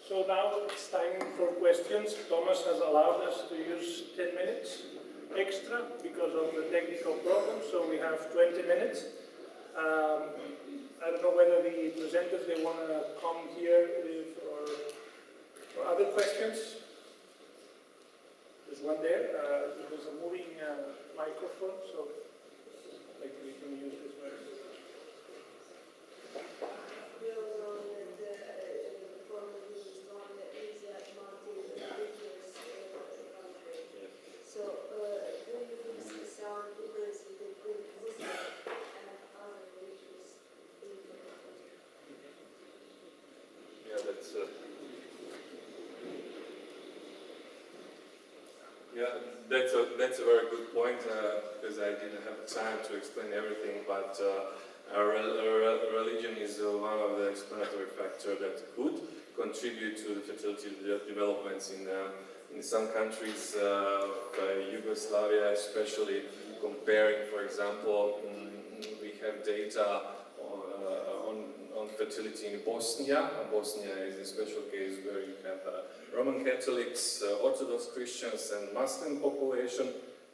So now it's time for questions. Thomas has allowed us to use 10 minutes extra because of the technical problem, so we have 20 minutes. I don't know whether the presenters, they want to come here for other questions. There's one there. There's a moving microphone, so maybe we can use this one. That's a very good point, because I didn't have time to explain everything, but religion is one of the explanatory factors that could contribute to the fertility developments in some countries, Yugoslavia especially, comparing, for example, we have data on fertility in Bosnia. Bosnia is a special case where you have Roman Catholics, Orthodox Christians and Muslim population,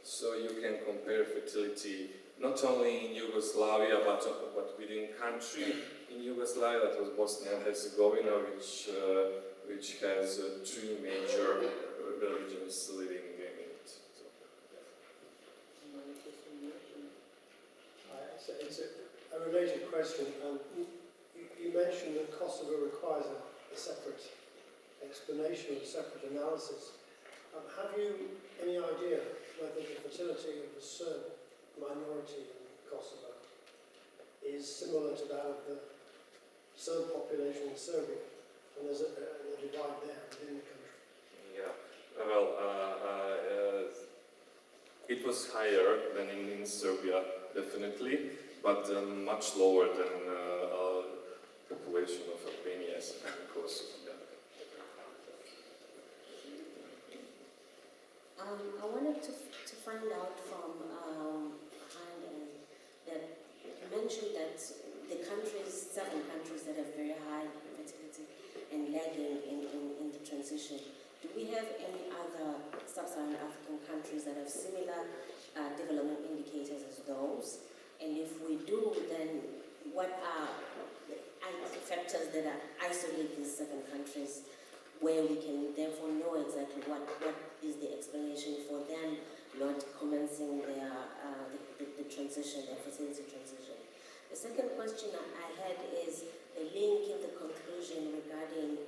so you can compare fertility not only in Yugoslavia but within country in Yugoslavia, that was Bosnia and Herzegovina, which has three major religions living in it. So, yeah. It's a related question. You mentioned that Kosovo requires a separate explanation, a separate analysis. Have you any idea whether the fertility of the Serb minority in Kosovo is similar to that of the Serb population in Serbia? And there's a divide there within the country. Yeah, well, it was higher than in Serbia, definitely, but much lower than population of Albania and Kosovo. Yeah. I wanted to find out from Hinde that you mentioned that the countries, several countries that have very high fertility and lagging in the transition. Do we have any other sub-Saharan African countries that have similar development indicators as those? And if we do, then what are the factors that are isolate these seven countries, where we can therefore know exactly what is the explanation for them not commencing their the transition, their fertility transition. The second question I had is the link in the conclusion regarding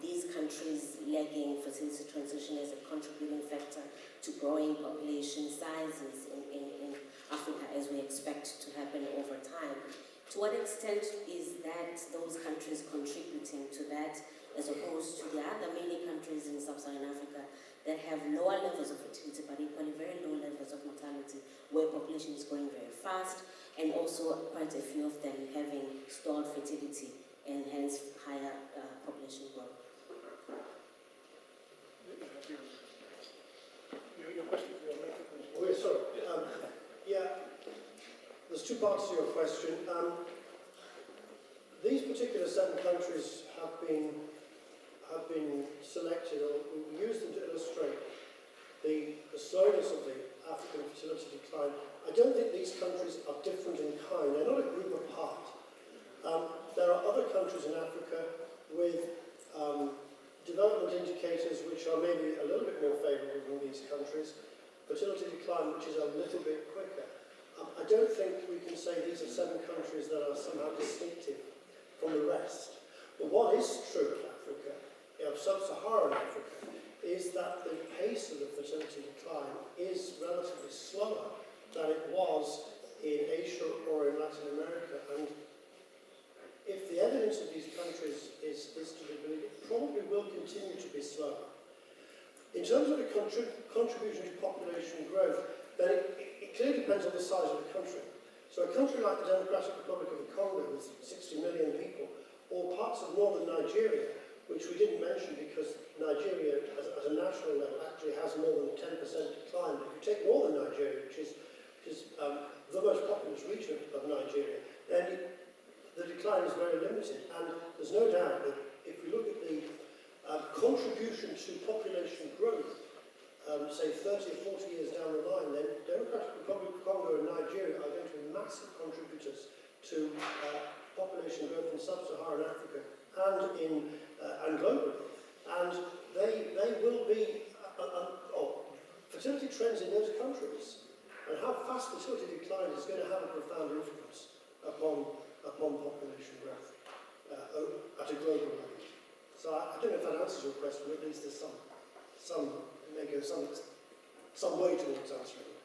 these countries lagging fertility transition as a contributing factor to growing population sizes in Africa, as we expect to happen over time. To what extent is that those countries contributing to that, as opposed to the other many countries in sub-Saharan Africa that have lower levels of fertility but equally very low levels of mortality, where population is growing very fast, and also quite a few of them having stalled fertility and hence higher population growth? Your question, Oh, yeah, sorry. There's two parts to your question. These particular seven countries have been selected, or we use them to illustrate the slowness of the African fertility decline. I don't think these countries are different in kind. They're not a group apart. There are other countries in Africa with development indicators which are maybe a little bit more favourable than these countries, fertility decline which is a little bit quicker. I don't think we can say these are seven countries that are somehow distinctive from the rest. But what is true of Africa, of sub-Saharan Africa, is that the pace of the fertility decline is relatively slower than it was in Asia or in Latin America. And if the evidence of these countries is to be believed, it probably will continue to be slower. In terms of the contribution to population growth, then it clearly depends on the size of the country. So a country like the Democratic Republic of the Congo with 60 million people, or parts of northern Nigeria, which we didn't mention because Nigeria, at a national level, actually has more than a 10% decline. But if you take northern Nigeria, which is the most populous region of Nigeria, then the decline is very limited. And there's no doubt that if we look at the contribution to population growth, say 30 or 40 years down the line, then Democratic Republic of Congo and Nigeria are going to be massive contributors to population growth in sub-Saharan Africa and globally. And they will be fertility trends in those countries, and how fast fertility decline is going to have a profound influence upon population growth at a global level. So I don't know if that answers your question, but at least there's some way towards answering it.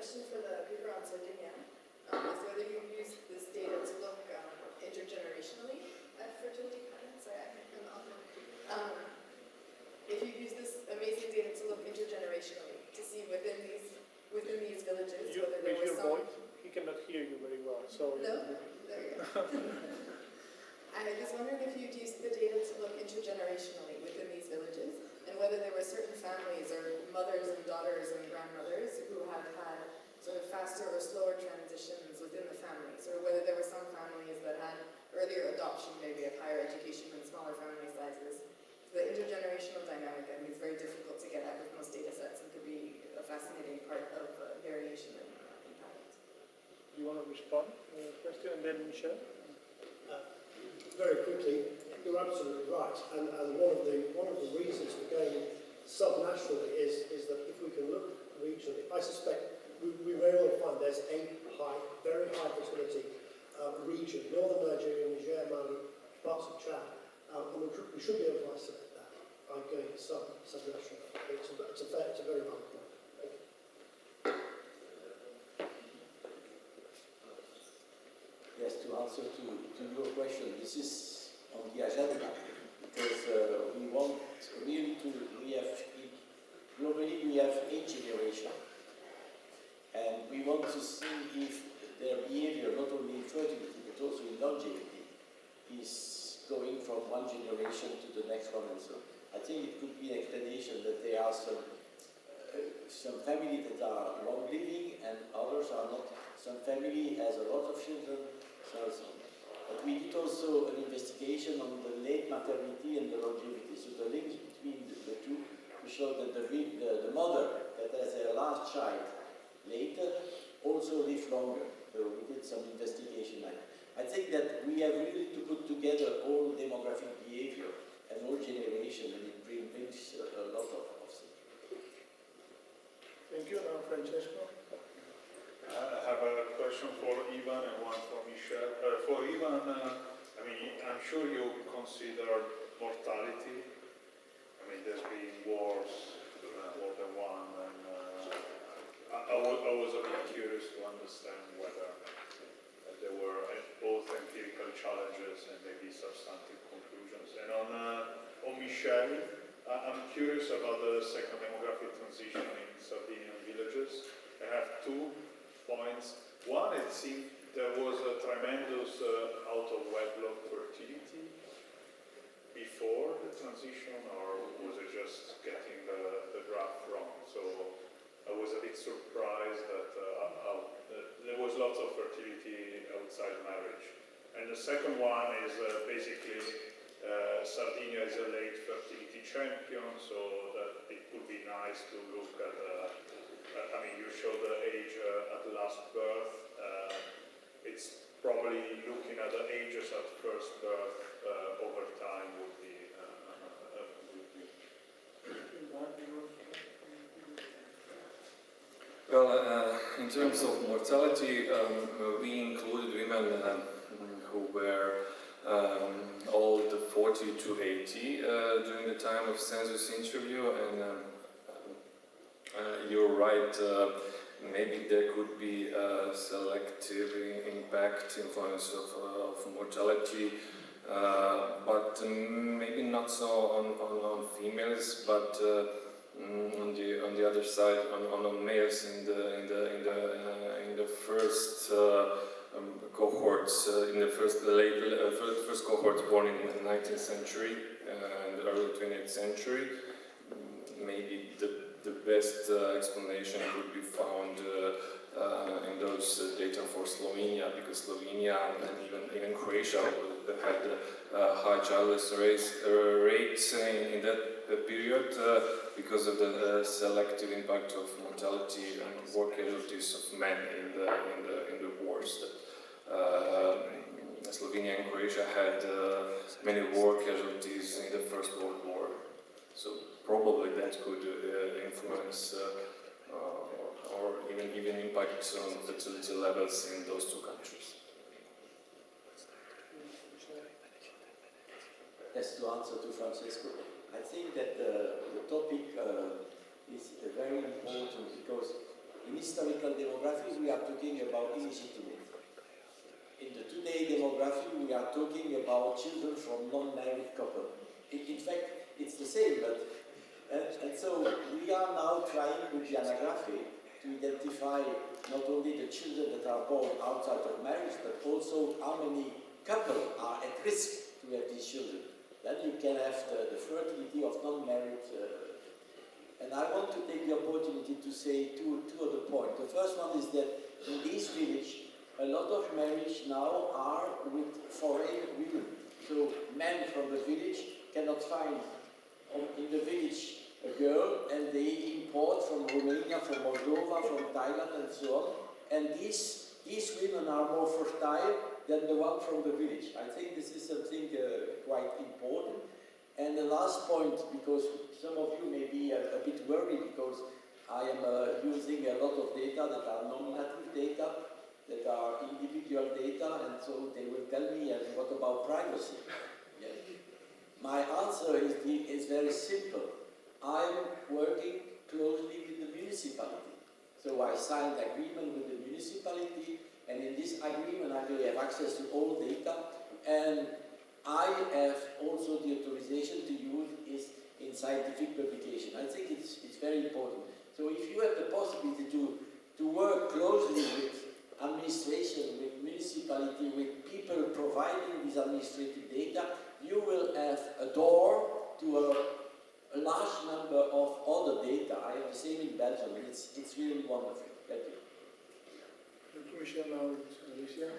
For the paper on Sardinia is whether you use this data to look intergenerationally at fertility patterns. Sorry, if you use this amazing data to look intergenerationally to see within these villages whether there was some. He cannot hear you very well. So no, there you go. I was wondering if you'd use the data to look intergenerationally within these villages, and whether there were certain families or mothers and daughters and grandmothers who had had sort of faster or slower transitions within the families, or whether there were some families that had earlier adoption, maybe of higher education and smaller family sizes. The intergenerational dynamic, I think, is very difficult to get at with most data sets and could be a fascinating part of variation in patterns. you want to respond to the question, and then Michel? Very quickly, you're absolutely right, and one of the reasons for going subnationally is that if we can look regionally, I suspect we may well find there's a very high fertility region, northern Nigeria, Niger, Mali, parts of Chad, and we should be able to isolate that by going subnational. It's a very valid point. Thank you. Yes, to answer to your question, this is on the agenda because we want really globally we have 8 generations. And we want to see if their behavior, not only in fertility but also in longevity, is going from one generation to the next one. And so I think it could be an explanation that there are some families that are long living and others are not. Some family has a lot of children, so on. But we did also an investigation on the late maternity and the longevity. So the links between the two, we showed that the mother that has her last child later also live longer. So we did some investigation like that. I think that we have really to put together all demographic behavior and all generation, and it brings a lot of things. Thank you. Now, Francesco. I have a question for Ivan and one for Michel. For Ivan, I mean, I'm sure you consider mortality. I mean, there's been wars, more than one, and I was a bit curious to understand whether there were both empirical challenges and maybe substantive conclusions. And on Michel, I'm curious about the second demographic transition in Sardinian villages. I have 2 points. One, it seemed there was a tremendous out-of-wedlock fertility before the transition, or was it just getting the graph wrong? So I was a bit surprised that there was lots of fertility outside marriage. And the second one is basically Sardinia is a late fertility champion, so that it would be nice to look at I mean, you show the age at last birth. It's probably looking at the ages at first birth over time would be Well, in terms of mortality, we included women who were old 40 to 80 during the time of census interview, and you're right, maybe there could be a selective impact, influence of mortality but maybe not so on females, but on the other side on males in the first cohorts, in the first cohorts born in the 19th century and early 20th century. Maybe the best explanation would be found in those data for Slovenia, because Slovenia and even Croatia had high childless rates in that period because of the selective impact of mortality and war casualties of men in the wars. Slovenia and Croatia had many war casualties in the First World War, so probably that could influence or even impact on fertility levels in those two countries. As to answer to Francesco, I think that the topic is very important because in historical demography we are talking about illegitimate. In the today demography we are talking about children from non-married couple. In fact, it's the same, but and so we are now trying with the anagrammy to identify not only the children that are born outside of marriage, but also how many couples are at risk to have these children. Then you can have the fertility of non-married. And I want to take the opportunity to say two other points. The first one is that in this village, a lot of marriage now are with foreign women. So men from the village cannot find in the village a girl, and they import from Romania, from Moldova, from Thailand, and so on. And these women are more fertile than the one from the village. I think this is something quite important. And the last point, because some of you may be a bit worried, because I am using a lot of data that are non-native data, that are individual data, and so they will tell me, what about privacy? Yeah. My answer is very simple. I'm working closely with the municipality. So I signed agreement with the municipality, and in this agreement I will have access to all data, and I have also the authorization to use it in scientific publication. I think it's very important. So if you have the possibility to work closely with administration, with municipality, with people providing this administrative data, you will have a door to a large number of other data. I have the same in Belgium, and it's really wonderful. Thank you. Thank you, Michel. Now it's Alicia.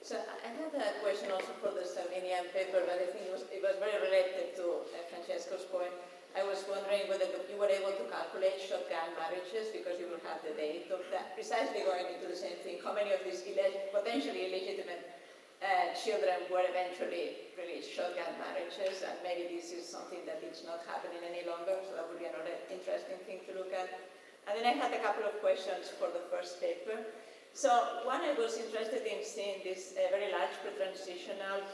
So I had a question also for the Slovenian paper, but I think it was very related to Francesco's point. I was wondering whether you were able to calculate shotgun marriages, because you will have the date of that, precisely going into the same thing. How many of these potentially illegitimate children were eventually really shotgun marriages, and maybe this is something that is not happening any longer, so that would be another interesting thing to look at. And then I had a couple of questions for the first paper. So one, I was interested in seeing this very large pre-transitional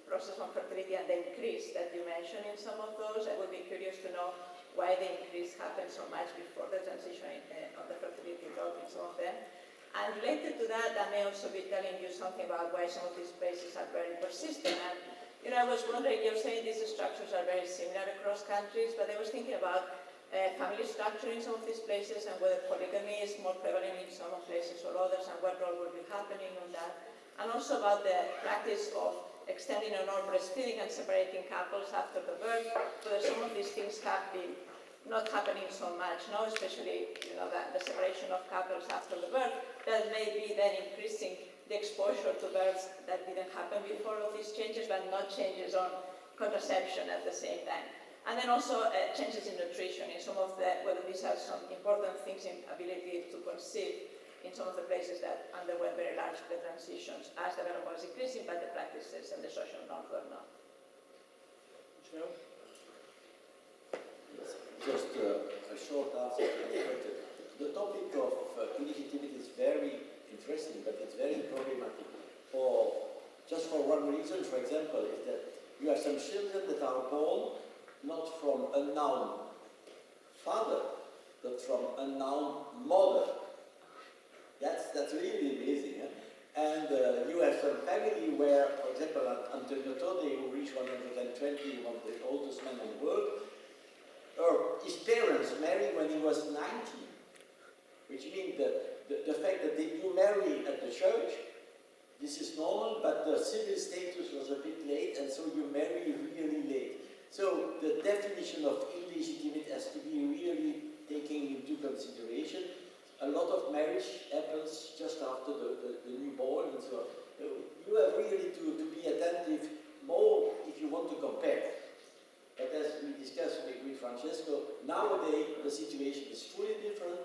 process on fertility and the increase that you mentioned in some of those. I would be curious to know why the increase happened so much before the transition of the fertility drop in some of them. And related to that, I may also be telling you something about why some of these places are very persistent. And I was wondering, you're saying these structures are very similar across countries, but I was thinking about family structure in some of these places, and whether polygamy is more prevalent in some places or others, and what role will be happening on that. And also about the practice of extending or not breastfeeding and separating couples after the birth, whether some of these things have been not happening so much now, especially the separation of couples after the birth, that may be then increasing the exposure to births that didn't happen before of these changes, but not changes on contraception at the same time. And then also changes in nutrition in some of whether these are some important things in ability to conceive in some of the places that underwent very large transitions as the development was increasing, but the practices and the social norms were not. Michel? Just a short answer to the question. The topic of illegitimacy is very interesting, but it's very problematic. Just for one reason, for example, is that you have some children that are born not from a known father, unknown mother. That's really amazing. And you have some family where, for example, Antonio Tode, who reached 120, one of the oldest men in the world, his parents married when he was 19, which means that the fact that you marry at the church, this is normal, but the civil status was a bit late, and so you marry really late. So the definition of illegitimate has to be really taken into consideration. A lot of marriage happens just after the newborn and so on. You have really to be attentive more if you want to compare. But as we discussed with Francesco, nowadays the situation is fully different,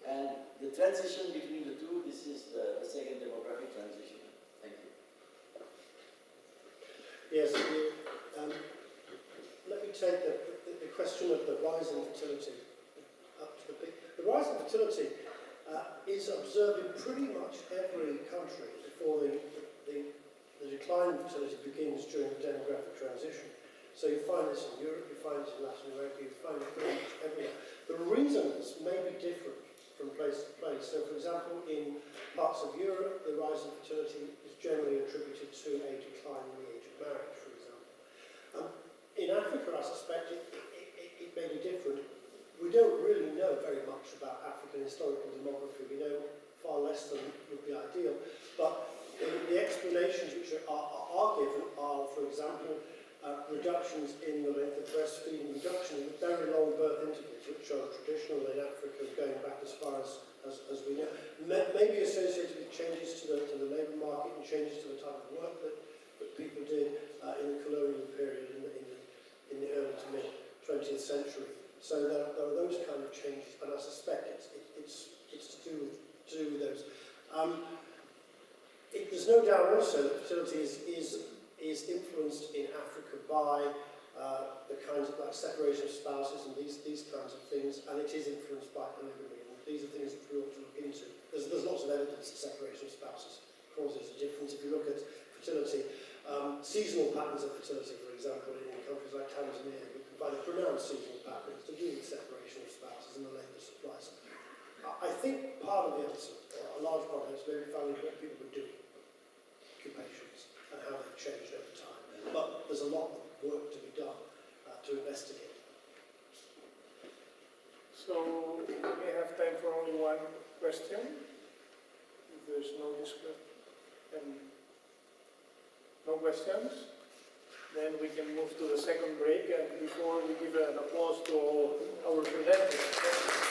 and the transition between the two, this is the second demographic transition. Thank you. Yes, let me take the question of the rise in fertility up to the peak. The rise in fertility is observed in pretty much every country before the decline in fertility begins during the demographic transition. So you find this in Europe, you find this in Latin America, you find it pretty much everywhere. The reasons may be different from place to place. So for example, in parts of Europe, the rise in fertility is generally attributed to a decline in the age of marriage, for example. In Africa, I suspect it may be different. We don't really know very much about African historical demography. We know far less than would be ideal. But the explanations which are given are, for example, reductions in the length of breastfeeding, reduction in the very long birth intervals, which are traditional in Africa, going back as far as we know. Maybe associated with changes to the labour market and changes to the type of work that people did in the colonial period in the early to mid 20th century. So there are those kind of changes, and I suspect it's to do with those. There's no doubt also that fertility is influenced in Africa by the kinds of separation of spouses and these kinds of things, and it is influenced by polygamy. And these are things that we ought to look into. There's lots of evidence that separation of spouses causes a difference. If you look at fertility, seasonal patterns of fertility, for example, in countries like Tanzania, you can find pronounced seasonal patterns to do with separation of spouses and the labour supplies. I think part of the answer, or a large part of it, is maybe finding what people were doing, occupations, and how they've changed over time. But there's a lot of work to be done to investigate. So we may have time for only one question. If there's no discussion, no questions, then we can move to the second break. And before we give an applause to our presenters.